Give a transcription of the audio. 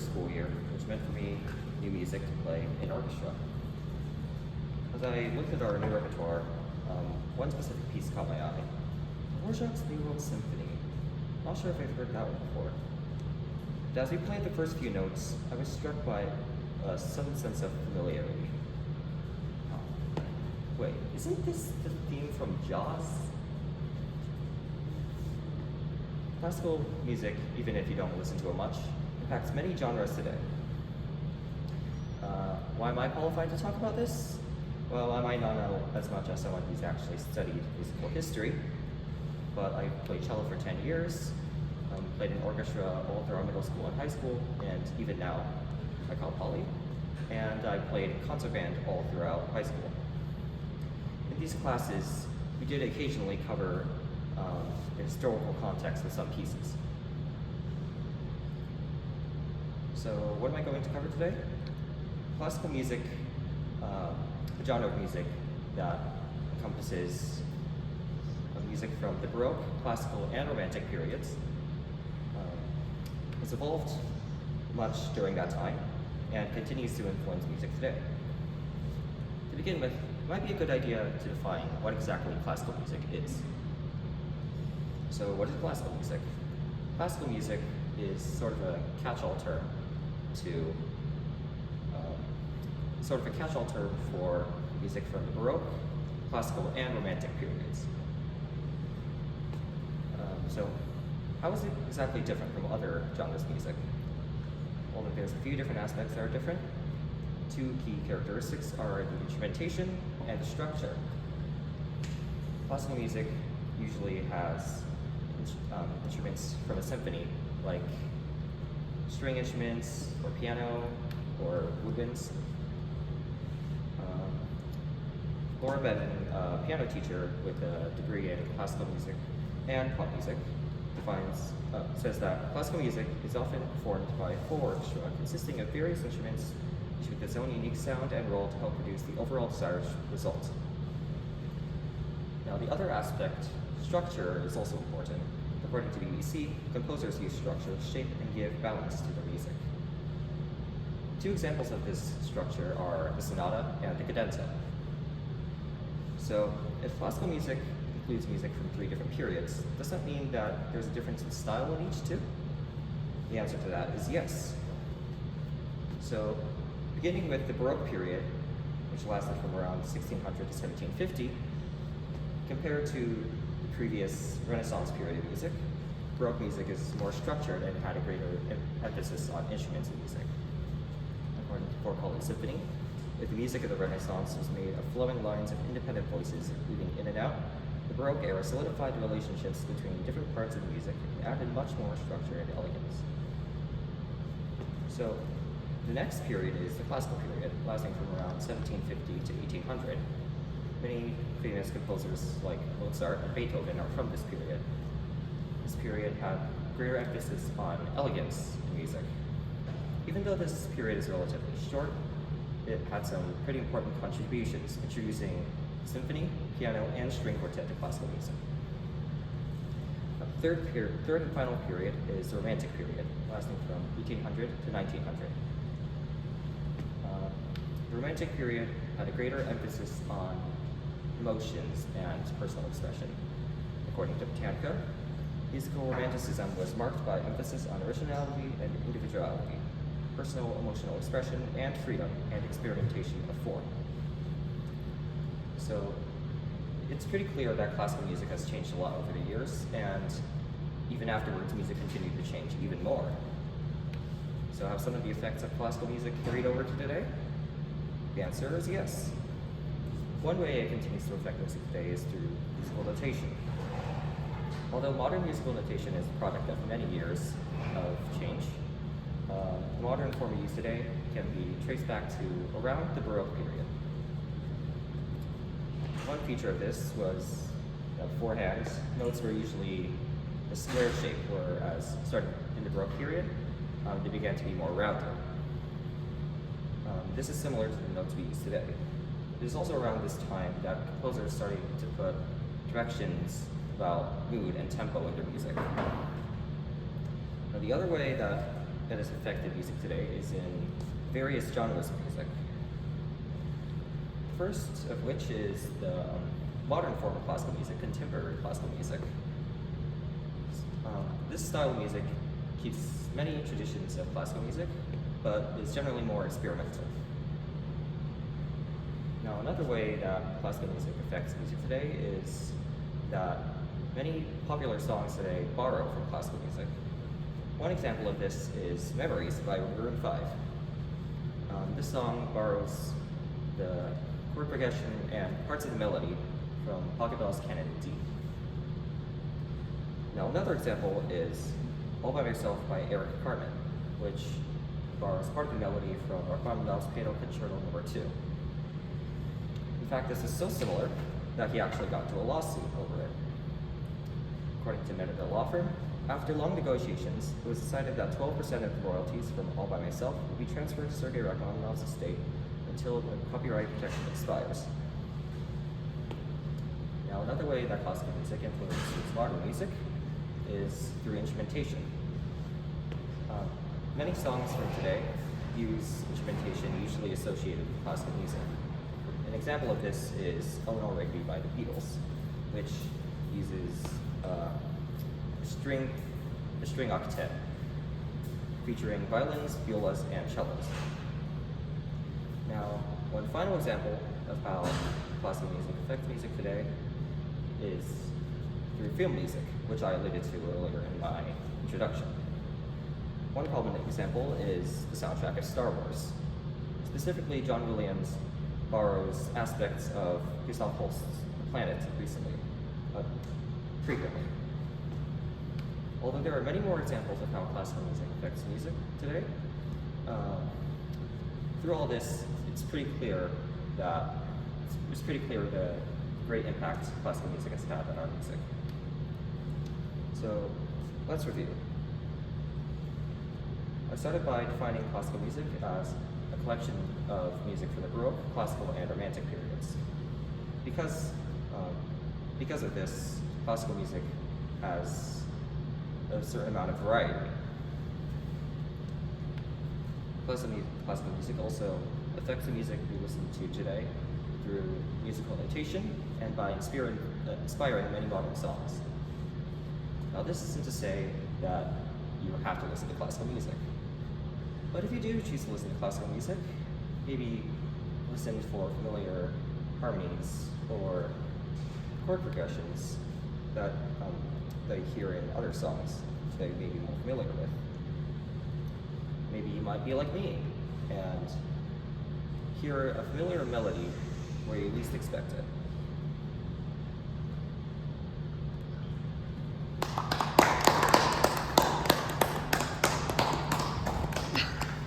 school year, which meant for me new music to play in orchestra. As I looked at our new repertoire, one specific piece caught my eye. Dvorak's New World Symphony. Not sure if I've heard that one before. But as we played the first few notes, I was struck by a sudden sense of familiarity. Wait, isn't this the theme from Jaws? Classical music, even if you don't listen to it much, impacts many genres today. Why am I qualified to talk about this? Well, I might not know as much as someone who's actually studied musical history, but I played cello for 10 years, played in orchestra all throughout middle school and high school, and even now I call poly, and I played concert band all throughout high school. In these classes, we did occasionally cover the historical context of some pieces. So what am I going to cover today? Classical music, a genre of music that encompasses music from the Baroque, classical, and Romantic periods. Has evolved much during that time and continues to influence music today. To begin with, it might be a good idea to define what exactly classical music is. So what is classical music? Classical music is sort of a catch-all term for music from the Baroque, classical, and Romantic periods. So how is it exactly different from other genres of music? Well, there's a few different aspects that are different. Two key characteristics are the instrumentation and the structure. Classical music usually has instruments from a symphony, like string instruments, or piano, or woodwinds. Laura Bevan, a piano teacher with a degree in classical music and pop music, says that classical music is often performed by a full orchestra consisting of various instruments, each with its own unique sound and role to help produce the overall desired result. Now, the other aspect, structure, is also important. According to BBC, composers use structure to shape and give balance to their music. Two examples of this structure are the sonata and the cadenza. So, if classical music includes music from three different periods, does that mean that there's a difference in style in each too? The answer to that is yes. So, beginning with the Baroque period, which lasted from around 1600 to 1750, compared to the previous Renaissance period of music, Baroque music is more structured and had a greater emphasis on instruments in music. According to Four-Color Symphony, if the music of the Renaissance was made of flowing lines of independent voices moving in and out, the Baroque era solidified the relationships between different parts of the music and added much more structure and elegance. So, the next period is the classical period, lasting from around 1750 to 1800. Many famous composers like Mozart and Beethoven are from this period. This period had greater emphasis on elegance in music. Even though this period is relatively short, it had some pretty important contributions, introducing symphony, piano, and string quartet to classical music. The third and final period is the Romantic period, lasting from 1800 to 1900. The Romantic period had a greater emphasis on emotions and personal expression. According to Britannica, musical romanticism was marked by emphasis on originality and individuality, personal emotional expression, and freedom and experimentation of form. So it's pretty clear that classical music has changed a lot over the years, and even afterwards, music continued to change even more. So have some of the effects of classical music carried over to today? The answer is yes. One way it continues to affect music today is through musical notation. Although modern musical notation is a product of many years of change, the modern form we use today can be traced back to around the Baroque period. One feature of this was beforehand, notes were usually a square shape, whereas starting in the Baroque period, they began to be more rounded. This is similar to the notes we use today. It is also around this time that composers started to put directions about mood and tempo in their music. Now, the other way that that has affected music today is in various genres of music. First of which is the modern form of classical music, contemporary classical music. This style of music keeps many traditions of classical music, but is generally more experimental. Now, another way that classical music affects music today is that many popular songs today borrow from classical music. One example of this is Memories by Maroon 5. This song borrows the chord progression and parts of the melody from Pocket Bell's Canon in D. Now, another example is All By Myself by Eric Carmen, which borrows part of the melody from Rachmaninoff's Piano Concerto No. 2. In fact, this is so similar that he actually got into a lawsuit over it. According to Mendenhall Law Firm, after long negotiations, it was decided that 12% of the royalties from All By Myself would be transferred to Sergei Rachmaninoff's estate until the copyright protection expires. Now, another way that classical music influences modern music is through instrumentation. Many songs from today use instrumentation usually associated with classical music. An example of this is Eleanor Rigby by the Beatles, which uses a string octet featuring violins, violas, and cellos. Now, one final example of how classical music affects music today is through film music, which I alluded to earlier in my introduction. One prominent example is the soundtrack of Star Wars. Specifically, John Williams borrows aspects of Christoph Holst's The Planet frequently. Although there are many more examples of how classical music affects music today, through all this, it's pretty clear the great impact classical music has had on our music. So let's review. I started by defining classical music as a collection of music from the Baroque, classical, and Romantic periods. Because of this, classical music has a certain amount of variety. Classical music also affects the music we listen to today through musical notation and by inspiring many modern songs. Now, this isn't to say that you have to listen to classical music. But if you do choose to listen to classical music, maybe listen for familiar harmonies or chord progressions that you hear in other songs that you may be more familiar with. Maybe you might be like me and hear a familiar melody where you least expect it.